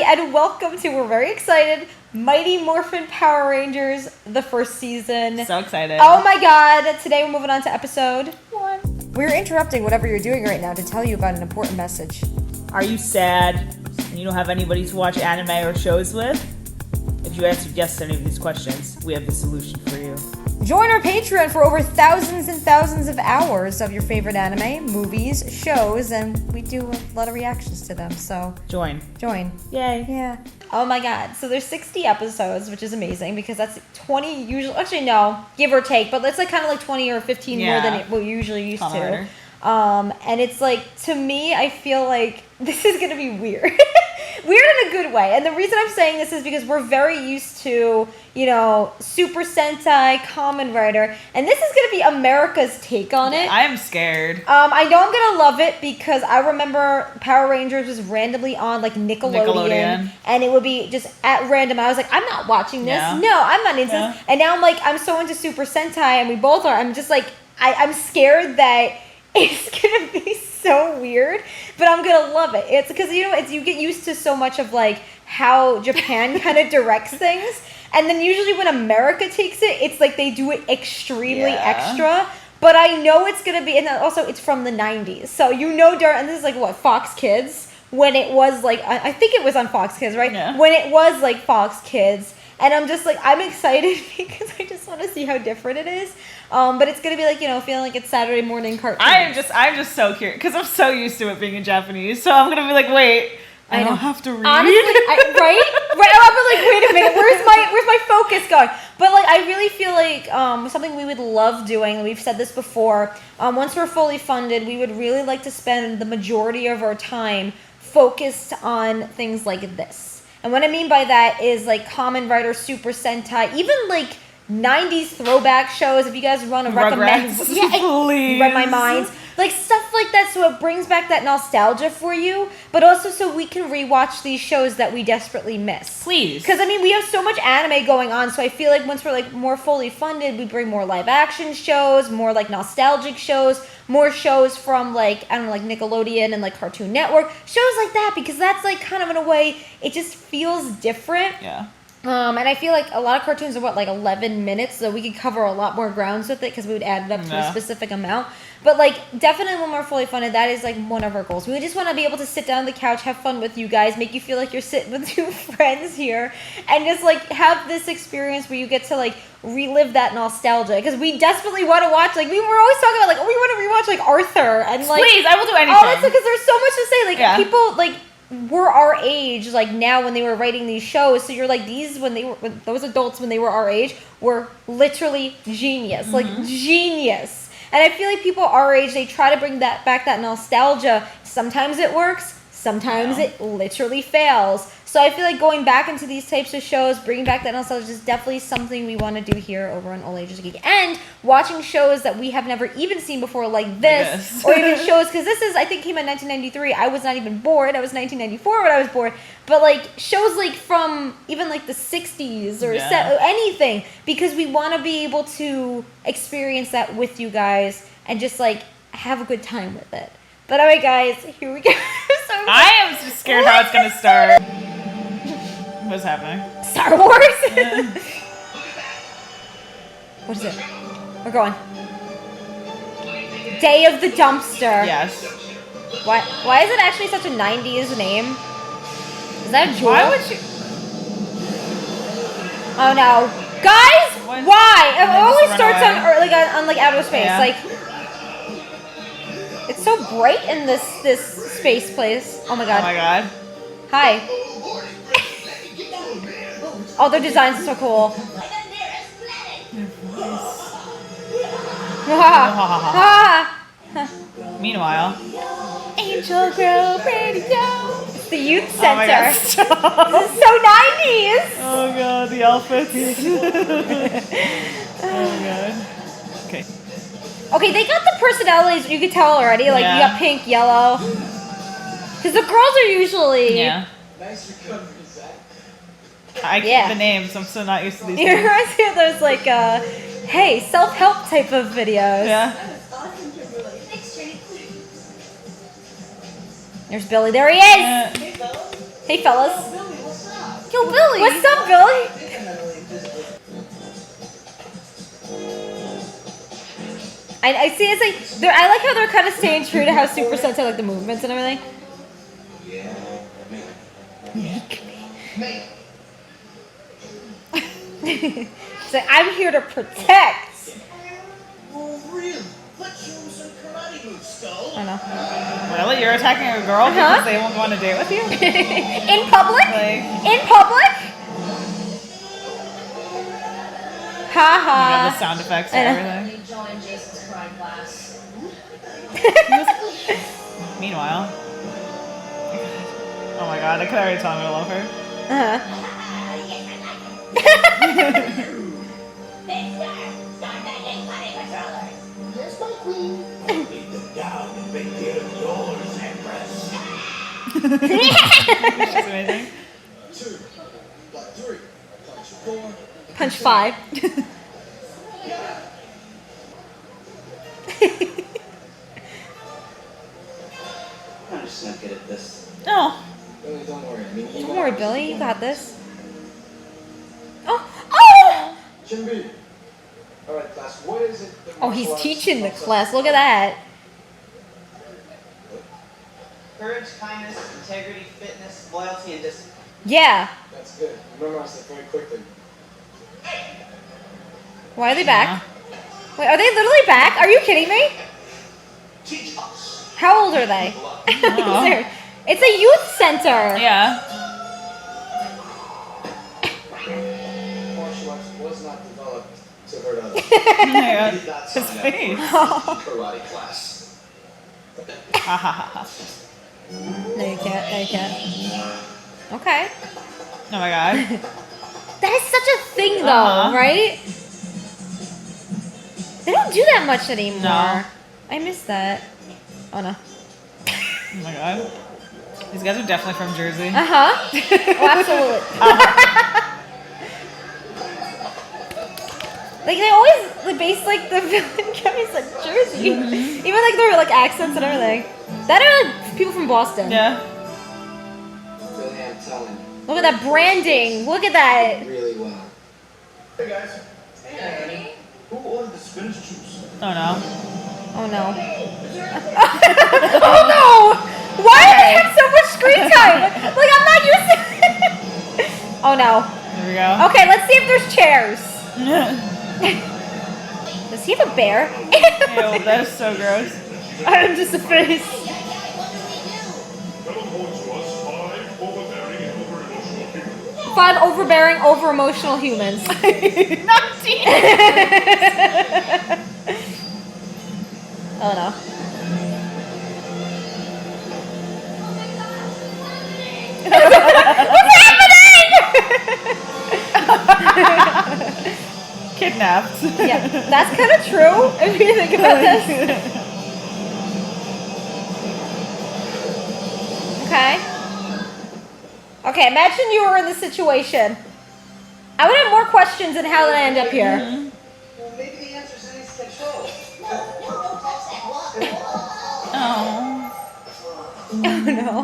and welcome to, we're very excited, Mighty Morphin Power Rangers, the first season. So excited. Oh my god, today we're moving on to episode 1. We're interrupting whatever you're doing right now to tell you about an important message. Are you sad and you don't have anybody to watch anime or shows with? If you answered yes to any of these questions, we have the solution for you. Join our Patreon for over thousands and thousands of hours of your favorite anime, movies, shows, and we do a lot of reactions to them, so... Join. Yay. Yeah. Oh my god. So there's 60 episodes, which is amazing, because that's 20 usually... Actually, no. Give or take, but it's like kind of like 20 or 15 more than what we're usually used to. And it's like, to me, I feel like this is going to be weird. Weird in a good way. And the reason I'm saying this is because we're very used to, you know, Super Sentai, Kamen Rider, and this is going to be America's take on it. I am scared. I know I'm going to love it because I remember Power Rangers was randomly on, like, Nickelodeon. And it would be just at random. I was like, I'm not watching this. Yeah. No, I'm not into this. And now I'm like, I'm so into Super Sentai, and we both are. I'm just like, I'm scared that it's going to be so weird, but I'm gonna love it. It's because, you know, you get used to so much of like how Japan kind of directs things, and then usually when America takes it, it's like they do it extremely extra. But I know it's gonna be, and also it's from the 90s, so you know, and this is like what, Fox Kids, when it was like, I think it was on Fox Kids, right? Yeah. When it was like Fox Kids. And I'm just like, I'm excited because I just want to see how different it is. But it's going to be like, you know, feeling like it's Saturday morning cartoon. I'm just so curious because I'm so used to it being in Japanese. So I'm going to be like, wait, I don't have to read. Honestly, right? I'm like, wait a minute, where's my focus going? But like, I really feel like something we would love doing, we've said this before, once we're fully funded, we would really like to spend the majority of our time focused on things like this. And what I mean by that is like Kamen Rider, Super Sentai, even like 90s throwback shows. If you guys want to recommend, please. Read my mind. Like stuff like that, so it brings back that nostalgia for you, but also so we can rewatch these shows that we desperately miss. Please. Because, I mean, we have so much anime going on, so I feel like once we're like more fully funded, we bring more live action shows, more like nostalgic shows, more shows from like, I don't know, like Nickelodeon and like Cartoon Network, shows like that, because that's like kind of in a way, it just feels different. Yeah. And I feel like a lot of cartoons are, like 11 minutes, so we could cover a lot more grounds with it because we would add it up to a specific amount. But, like, definitely when we're fully funded, that is, like, one of our goals. We just want to be able to sit down on the couch, have fun with you guys, make you feel like you're sitting with two friends here, and just, like, have this experience where you get to, like, relive that nostalgia. Because we desperately want to watch, like, we were always talking about, like, oh, we want to rewatch, like, Arthur. And, like, please, I will do anything. Oh, that's because there's so much to say. Like, people, like, were our age, like, now when they were writing these shows. So you're like, those adults when they were our age were literally genius. Like, genius. And I feel like people our age, they try to bring back that nostalgia. Sometimes it works. Sometimes it literally fails. So I feel like going back into these types of shows, bringing back that nostalgia is definitely something we want to do here over on All Ages Geek. And watching shows that we have never even seen before, like this, or even shows, because this is, I think, came in 1993. I was not even born. I was 1994 when I was born. But like shows like from even like the 60s or anything, because we want to be able to experience that with you guys and just like have a good time with it. But alright, guys, here we go. I am just scared how it's gonna start. What's happening? Star Wars? What is it? We're going. Day of the Dumpster. Yes. Why is it actually such a 90s name? Is that a jewel? Why would you? Oh no. Guys! Why? It always starts on like outer space. Yeah. Like, it's so bright in this space place. Oh my god. Oh my god. Hi. Oh, their designs are so cool. Meanwhile, Angel Grove Radio. It's the youth center. Oh my god, stop. This is so 90s. Oh god, the outfits. Oh god. Okay. Okay, they got the personalities, you could tell already. Like, you got pink, yellow. Because the girls are usually... Yeah. I keep the names. I'm so not used to these. You reminds me of those, like, hey, self-help type of videos. Yeah. There's Billy. There he is! Hey, fellas. Yo, Billy! What's up, Billy? I see. It's like I like how they're kind of staying true to how Super Sentai like the movements and everything. Yeah. It's like I'm here to protect. Oh, really? Let's show him some karate moves, Skull. I don't know. Really? You're attacking a girl because they won't go on a date with you? In public? Like, In public? Ha you got ha. the sound effects and everything. Join Jason's karate class. Meanwhile. Oh my god, I could already tell I'm gonna love her. Yes, my queen. Lead them down and make them yours, Empress. She's amazing. 2, like 3, punch 4. Punch 5. I'm just not good at this. Oh. Billy, don't worry. Don't worry, Billy. You got this. Oh! Oh! Jimby. All right, class. What is it? Oh, he's teaching the class. Look at that. Courage, kindness, integrity, fitness, loyalty, and discipline. Yeah. That's good. Memorize that very quickly. Why are they back? Wait, are they literally back? Are you kidding me? Teach us. How old are they? It's a youth center. Yeah. Martial arts was not developed to hurt others. Yeah. Did not His sign up face. for karate class. Ha ha ha ha. No, you can't. No, you can't. Okay. Oh my god. That is such a thing, though, right? They don't do that much anymore. No. I miss that. Oh, no. Oh my god. These guys are definitely from Jersey. Uh-huh. Oh, absolutely. Like, they always base, like, the villain guys on Jersey. Even, like, their, like, accents and everything. That are, like, people from Boston. Yeah. Billy, I'm telling you. Look at that branding. Look at that. Really well. Hey, guys. Hey. Who ordered the spinach juice? Oh no. Oh, no. Oh, no! Why do they have so much screen time? Like, I'm not used to it. Oh, no. Here we go. Okay, let's see if there's chairs. Does he have a bear? Ew, that is so gross. I'm just a face. Five overbearing, over-emotional humans. Not teen. Oh no. What's happening? Kidnapped. Yeah, that's kind of true if you think about this. Okay. Okay, imagine you were in this situation. I would have more questions on how did I end up here. Well, maybe the answer's in his control. Oh. Oh no.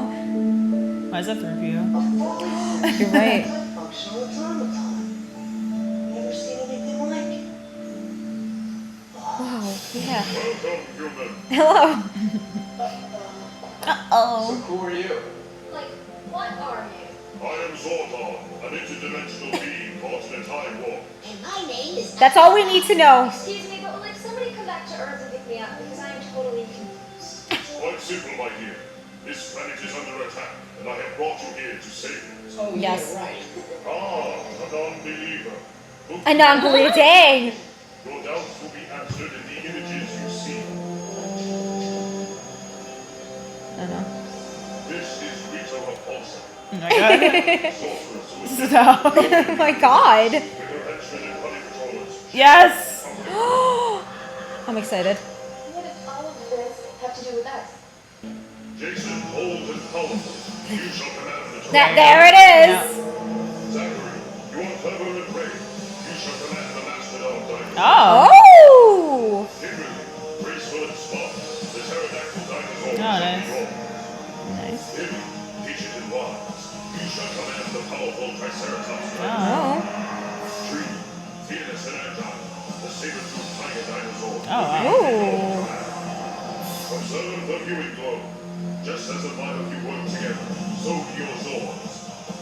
Why is that through you? You're right. Functional automaton. Never seen anything like it. Wow, yeah. Welcome, human. Hello. Uh-oh. So who are you? Like, what are you? I am Zordon, an interdimensional being caught in a time warp. And my name is... That's all we need to know. Excuse me, but will like somebody come back to Earth and pick me up because I am totally confused. It's quite simple, my dear. This planet is under attack, and I have brought you here to save it. Oh, Yes. yeah, right. Ah, a non-believer. Look, A non-believer. Dang. your doubts will be answered in the images you see. I don't know. This is Rita Repulsa, Oh my god. sorceress who is Stop. Oh my god. with her henchmen and honey patrollers. Yes. I'm excited. What does all of this have to do with us? Jason, old and powerful, you shall command the There it is. Zachary, you are clever and brave. You shall command the mastodon dinosaur. Oh. Oh. Kimberly, graceful and smart. The pterodactyl dinosaur Oh, nice. shall be wrong. Nice. Timmy, patient and wise. You shall command the powerful Triceratops. Oh. Tree, fearless and agile, the saber-toothed tiger dinosaur. Oh, wow. Ooh. Observe the viewing globe. Just as the five of you work together, so do your Zords.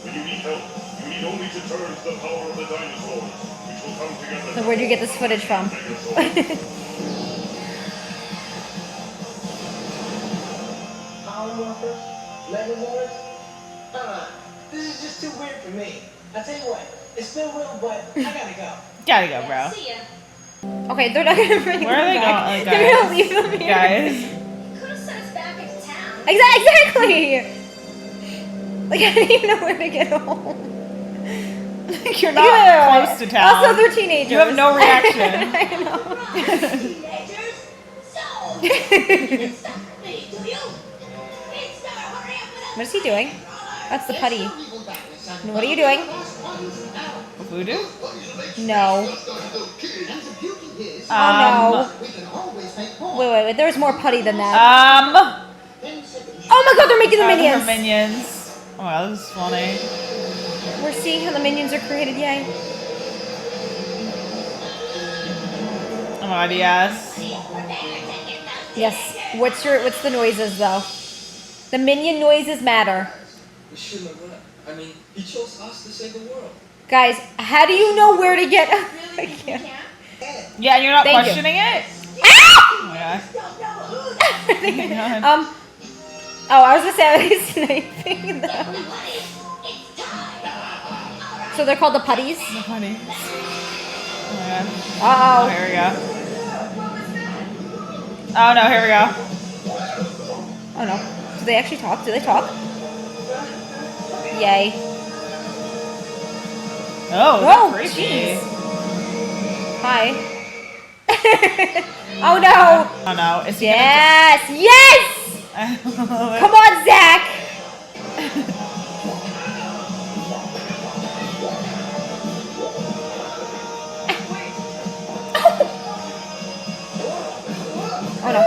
When you need help, you need only to turn to the power of the dinosaurs, which will come together. So where'd you get this footage from? Power Morphers? Megazords? This is just too weird for me. I tell you what, it's been real, but I gotta go. Gotta go, bro. See ya. Okay, they're not gonna bring Where are them they back. going? They're gonna leave them here. Guys. Could have sent us back into town. Exactly. Like I don't even know where to get home. You're not close to town. Also, they're teenagers. You have no reaction. I know. Teenagers. So, you can stop me, do you? It's not hurry up with What is he doing? That's the putty. And what are you doing? Voodoo? No. Um, Oh no. Wait. There's more putty than that. Oh my god, they're making the her minions. minions. Oh wow, this is funny. We're seeing how the minions are created, yay. Oh my god, yes. Yes. What's the noises though? The minion noises matter. We shouldn't have run. I mean, he chose us to save the world. Guys, how do you know where to get I can't. Yeah, you're not Thank you. questioning it? Ah! Oh my god. Oh, I was gonna say I was sniping them. So they're called the putties? So funny. Oh my god. Oh, Uh-oh. here we go. Oh no, here we go. Oh no. Do they actually talk? Do they talk? Yay. Oh, Whoa, creepy. jeez. Hi. Oh no. Oh no, is he Yes! Yes! gonna Come on, Zach! Oh no.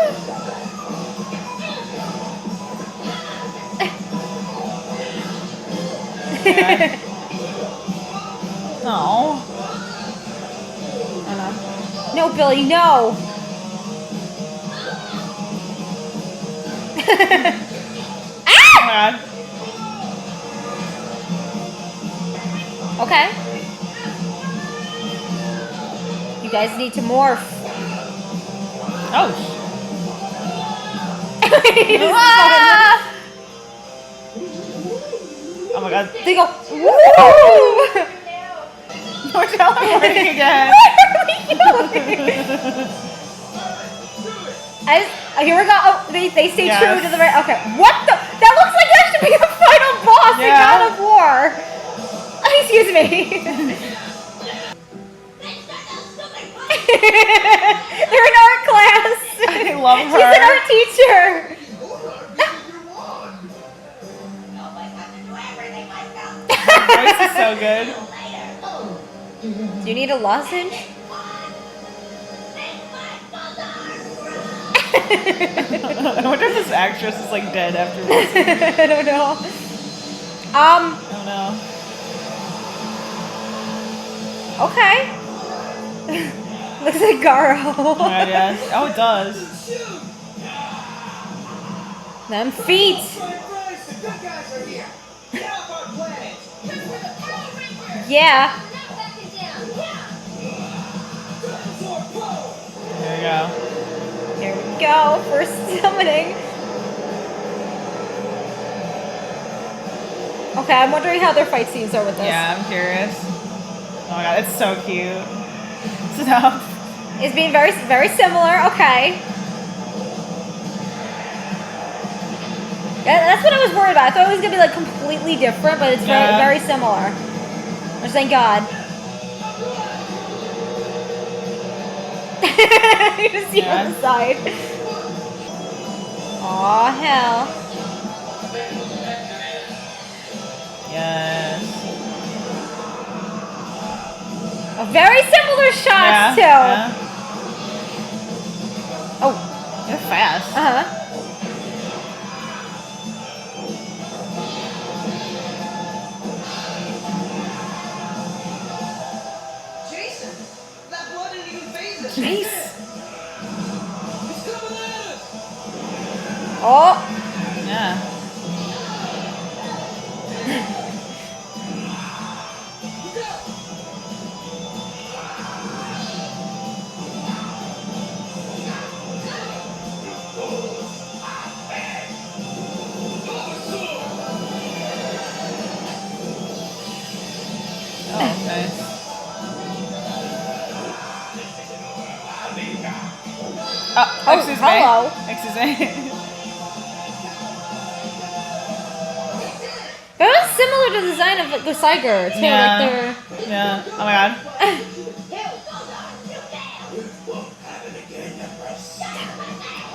Oh. Oh no. No, Billy, no! Oh my god. Okay. You guys need to morph. Oh. Ah! Oh my god. They go, woo! We're teleporting again. Here we go. Oh, they stay Yes. true to the right. Okay. What the? That looks like that should be a final boss in Yeah. God of War. Excuse me. They're in art class. I love her. She's an art teacher. Her voice is so good. Do you need a lozenge? I wonder if this actress is like dead afterwards. I don't know. Oh no. Okay. Looks like Garo. Oh my god, yes. Oh, it does. Them feet. Surprise! The good guys are here! Get off our planet! Yeah. There we go. Here we go. First summoning. Okay, I'm wondering how their fight scenes are with this. Yeah, I'm curious. Oh my god, it's so cute. Stop. It's being very, very similar. Okay. Yeah, that's what I was worried about. I thought it was gonna be like completely different, but it's very, Yeah. very similar. Which, thank God. You just see Yeah. on the side. Aw, hell. Yes. A very similar shots, too. Yeah. Oh, They're fast. uh-huh. Jeez. He's coming at us! Oh, Yeah. Oh, nice. Oh, excuse me. hello. Excuse me. That was similar to the design of like the Siger too. Yeah. Like they're. Yeah. Oh my god.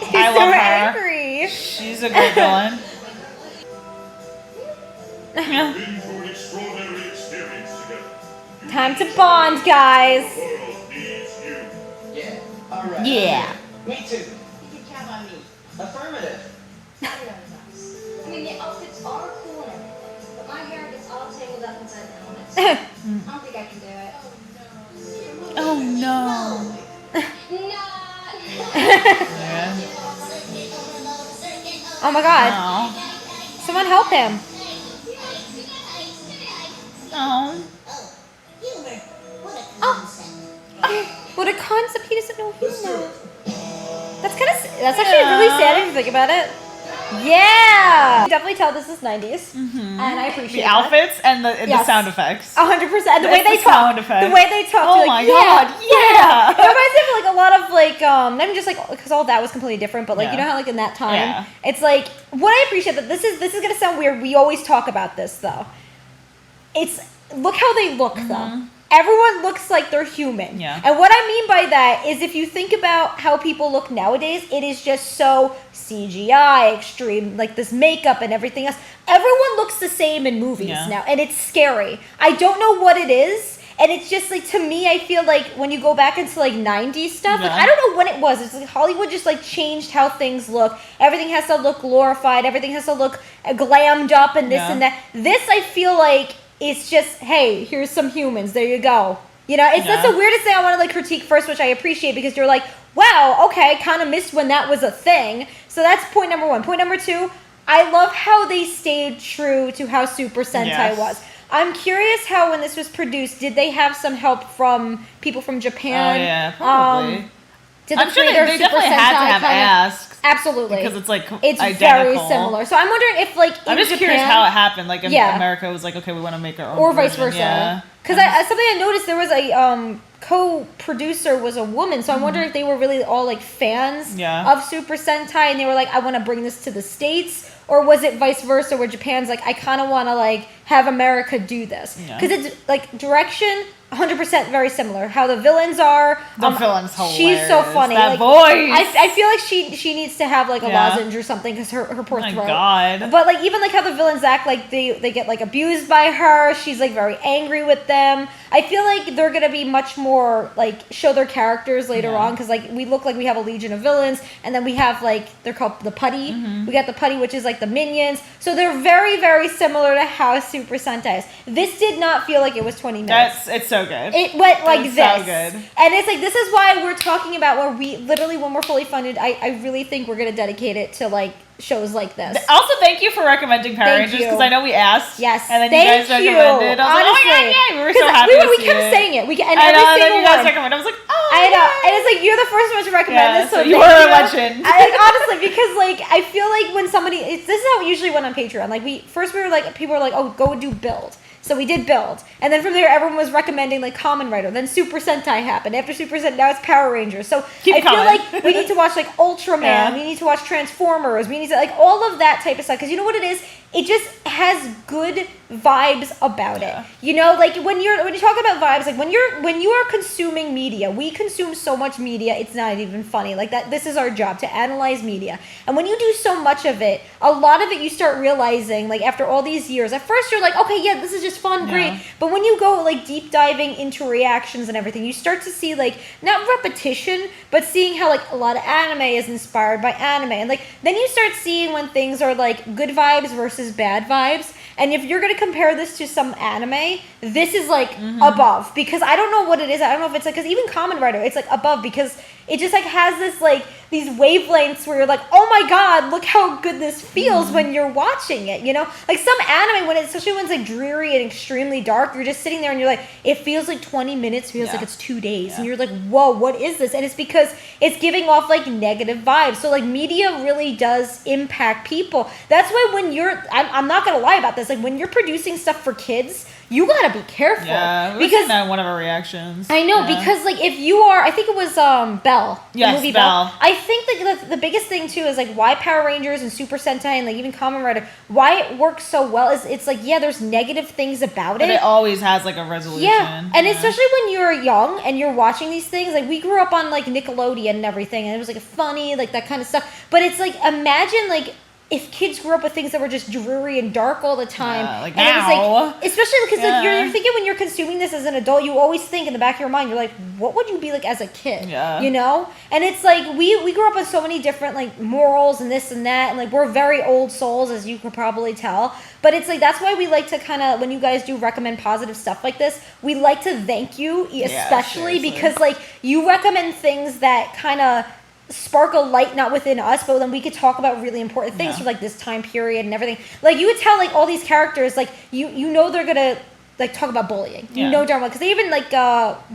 He's I so love her. angry. She's a great villain. Yeah. Been through an extraordinary experience together. Time to bond, guys. The world needs you. Yeah, alright. Yeah. Me too. You can count on me. Affirmative. I mean, the outfits are cool and everything, but my hair gets all tangled up inside the helmets. I don't think I can do it. Oh no. No! Yeah. Oh my god. Oh. Someone help him. Oh. Humor. What a Oh. concept. What a concept. He doesn't know Let's do humor. it. That's actually really sad if you think about it. Yeah. You can definitely tell this is 90s. And I appreciate The outfits and the Yes. sound effects. 100%. The way It's they the talk. sound effects. The way they talk. Oh you're my like, god, yeah. It reminds me of like a lot of like, not even just like, because all that was completely different, but like, Yeah. you know how like in that time, Yeah. it's like, what I appreciate that this is going to sound weird. We always talk about this though. It's, look how they look though. Everyone looks like they're human. Yeah. And what I mean by that is if you think about how people look nowadays, it is just so CGI, extreme, like this makeup and everything else. Everyone looks the same in movies Yeah. now, and it's scary. I don't know what it is, and it's just like, to me, I feel like when you go back into like 90s stuff, like Yeah. I don't know when it was. It's like Hollywood just like changed how things look. Everything has to look glorified. Everything has to look glammed up and this Yeah. and that. This, I feel like, it's just, hey, here's some humans. There you go. You know, it's that's Yeah. the weirdest thing I want to like critique first, which I appreciate because you're like, wow, okay, kind of missed when that was a thing. So that's point number one. Point number two, I love how they stayed true to how Super Sentai Yes. was. I'm curious how when this was produced, did they have some help from people from Japan? Oh yeah, probably. Did the I'm sure creator they of Super definitely had to Sentai have kinda- asked Absolutely. because it's like It's identical. very similar. So I'm wondering if like I'm in just curious Japan- how it happened. Like in Yeah. America was like, okay, we want to make our own, or vice version. versa. Yeah. Because something I noticed, there was a co-producer was a woman, so I'm wondering if they were really all like fans Yeah. of Super Sentai, and they were like, I want to bring this to the States, or was it vice versa, where Japan's like, I kind of want to like have America do this, Yeah. because it's like direction. 100% very similar. How the villains are. The villain's hilarious. She's so funny. That like, voice. I feel like she needs to have like a Yeah. lozenge or something because her poor Oh my throat. god. But like even like how the villains act, like they get like abused by her. She's like very angry with them. I feel like they're gonna be much more like show their characters later Yeah. on because like we look like we have a legion of villains, and then we have like they're called the putty. Mm-hmm. We got the putty, which is like the minions. So they're very similar to how Super Sentai is. This did not feel like it was 20 minutes. It's so good. It went like It's this. so good. And it's like, this is why we're talking about where we literally, when we're fully funded, I really think we're going to dedicate it to like shows like this. Also, thank you for recommending Power Thank Rangers you. because I know we asked. Yes, And then thank you guys recommended. I was like, oh my god, yeah, we were so 'Cause happy to we see kept it. saying it. And I every know, and then single you guys one. recommended. I was like, oh, I know. yeah. And it's like, you're the first one to recommend Yeah, this. So so you thank are a legend. Honestly, because like, I feel like when somebody, this is how we usually went on Patreon. Like we were like, people were like, oh, go do Build. So we did Build. And then from there, everyone was recommending like Kamen Rider. Then Super Sentai happened. After Super Sentai, now it's Power Rangers. So Keep I feel coming. like we need to watch like Ultraman. Yeah. We need to watch Transformers. We need to like all of that type of stuff. Because you know what it is? It just has good vibes about Yeah. it. You know, like when you talk about vibes, like when you are consuming media, we consume so much media, it's not even funny. Like that, this is our job, to analyze media. And when you do so much of it, a lot of it you start realizing, like after all these years, at first you're like, okay, yeah, this is just fun, Yeah. great. But when you go like deep diving into reactions and everything, you start to see like not repetition, but seeing how like a lot of anime is inspired by anime. And like then you start seeing when things are like good vibes versus bad vibes. And if you're going to compare this to some anime, this is like above, because I don't know what it is. I don't know if it's like, because even Kamen Rider, it's like above because it just like has this like these wavelengths where you're like, oh my god, look how good this feels when you're watching it, you know? Like some anime, especially when it's like dreary and extremely dark, you're just sitting there and you're like, it feels like 20 minutes, feels like it's 2 days. And you're like, whoa, what is this? And it's because it's giving off like negative vibes. So like media really does impact people. That's why when I'm not gonna lie about this, like when you're producing stuff for kids, you gotta be careful. Yeah, because that in one of our reactions. I know, because like if you are, I think it was Belle, the movie Belle. I think like the biggest thing too is like why Power Rangers and Super Sentai and like even Kamen Rider, why it works so well is it's like, yeah, there's negative things about it. But it always has like a resolution. Yeah, and especially when you're young and you're watching these things, like we grew up on like Nickelodeon and everything, and it was like funny, like that kind of stuff. But it's like, imagine like if kids grew up with things that were just dreary and dark all the time, like and now. it was like, especially because like you're thinking when you're consuming this as an adult, you always think in the back of your mind, you're like, what would you be like as a kid? Yeah. You know? And it's like we grew up with so many different like morals and this and that, and like we're very old souls, as you could probably tell. But it's like that's why we like to kind of, when you guys do recommend positive stuff like this, we like to thank you, especially because like you recommend things that kind of spark a light not within us, but then we could talk about really important things for like this time period and everything. Like you would tell like all these characters, like you know they're gonna like talk about bullying. You know darn well, because they even like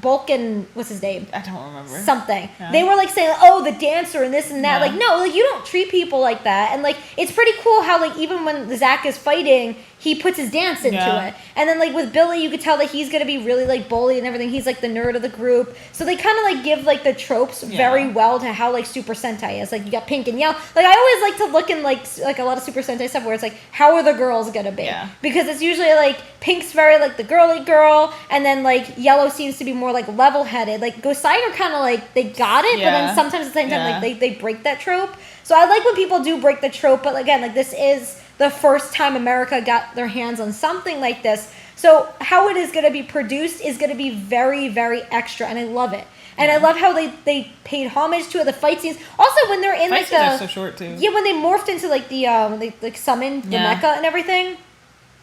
Bulk and what's his name? I don't remember. Something. Yeah. They were like saying, oh, the dancer and this and that. Like no, like you don't treat people like that. And like it's pretty cool how like even when Zack is fighting, he puts his dance into it. And then like with Billy, you could tell that he's gonna be really like bullied and everything. He's like the nerd of the group. So they kind of like give like the tropes very well to how like Super Sentai is. Like you got pink and yellow. Like I always like to look in like a lot of Super Sentai stuff where it's like, how are the girls gonna be? Because it's usually like pink's very like the girly girl, and then like yellow seems to be more like level headed. Like Gosei are kind of like they got it, but then sometimes at the same time like they break that trope. So I like when people do break the trope, but again, like this is the first time America got their hands on something like this. So how it is going to be produced is going to be very, very extra, and I love it. And I love how they paid homage to it. The fight scenes, also when they're in fight like scenes are so short too. Yeah, when they morphed into like the they like summoned the mecha and everything.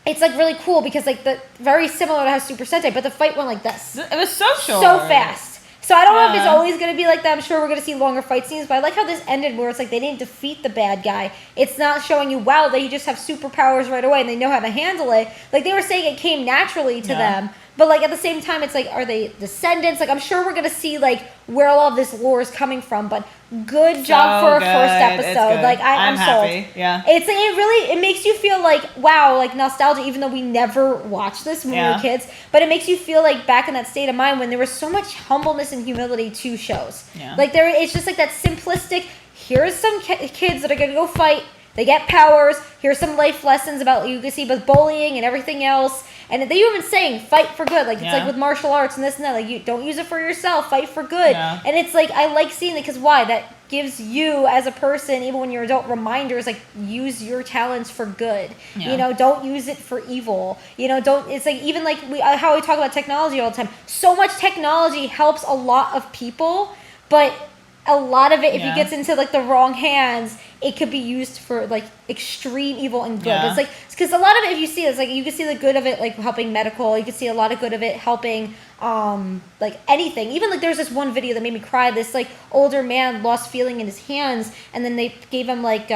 It's like really cool because like the very similar to how Super Sentai, but the fight went like this. It was so short, so fast. So I don't know if it's always going to be like that. I'm sure we're going to see longer fight scenes, but I like how this ended where it's like they didn't defeat the bad guy. It's not showing you, wow, they just have superpowers right away and they know how to handle it. Like they were saying it came naturally to them. But like at the same time, it's like, are they descendants? Like I'm sure we're going to see like where all of this lore is coming from, but good job for a first episode. Like I'm happy. sold. Yeah. It's like, it makes you feel like, wow, like nostalgia, even though we never watched this when we were kids, but it makes you feel like back in that state of mind when there was so much humbleness and humility to shows. Like it's just like that simplistic, here's some kids that are going to go fight. They get powers. Here's some life lessons about, you can see, with bullying and everything else. And they even saying, fight for good. Like, it's like with martial arts and this and that. Like, you don't use it for yourself. Fight for good. And it's like, I like seeing it because why? That gives you, as a person, even when you're an adult, reminders, like, use your talents for good. You know, don't use it for evil. You know, don't, it's like, even like how we talk about technology all the time. So much technology helps a lot of people, but a lot of it, if it gets into like the wrong hands, it could be used for like extreme evil and good. It's like, because a lot of it, if you see, it's like you can see the good of it like helping medical. You can see a lot of good of it helping like anything. Even like there's this one video that made me cry. This like older man lost feeling in his hands, and then they gave him like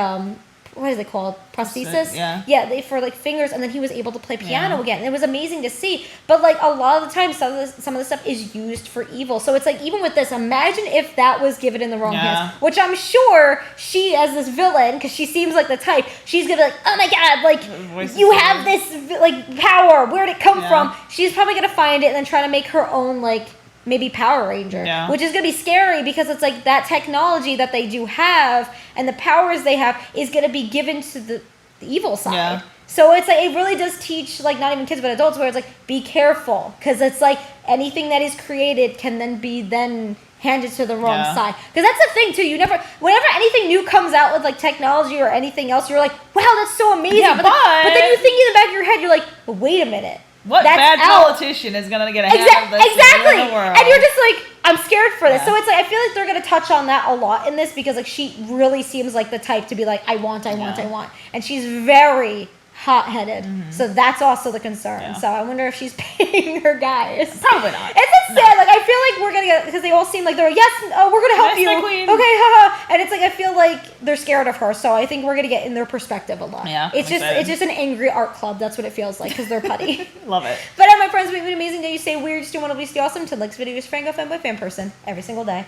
what is it called? Prosthesis? Yeah, they for like fingers, and then he was able to play piano again. It was amazing to see. But like a lot of the time, some of the stuff is used for evil. So it's like, even with this, imagine if that was given in the wrong hands. Which I'm sure she, as this villain, because she seems like the type, she's gonna be like, oh my god, like you have this like power. Where'd it come from? She's probably gonna find it and then try to make her own like maybe Power Ranger, which is going to be scary because it's like that technology that they do have and the powers they have is going to be given to the evil side. So it's like, it really does teach, like, not even kids but adults, where it's like, be careful, because it's like anything that is created can then be handed to the wrong side. Because that's the thing too, whenever anything new comes out with like technology or anything else, you're like, wow, that's so amazing. But then you think in the back of your head, you're like, but wait a minute. What bad politician is going to get a hand of this exactly. in the world? And you're just like, I'm scared for this. So it's like, I feel like they're going to touch on that a lot in this, because like she really seems like the type to be like, I want. And she's very hot-headed. So that's also the concern. Yeah. So I wonder if she's paying her guys. Probably not. It's just sad. Like, I feel like we're gonna get, because they all seem like they're like, yes, we're gonna help Yes, you. my queen. Okay, haha. And it's like, I feel like they're scared of her. So I think we're gonna get in their perspective a lot. Yeah, It's I'm just excited. it's just an angry art club. That's what it feels like, because they're putty. Love it. But my friends, we have an amazing day. You stay weird, stay wonderfully, stay awesome. To likes videos, Franco, fanboy, fan person every single day.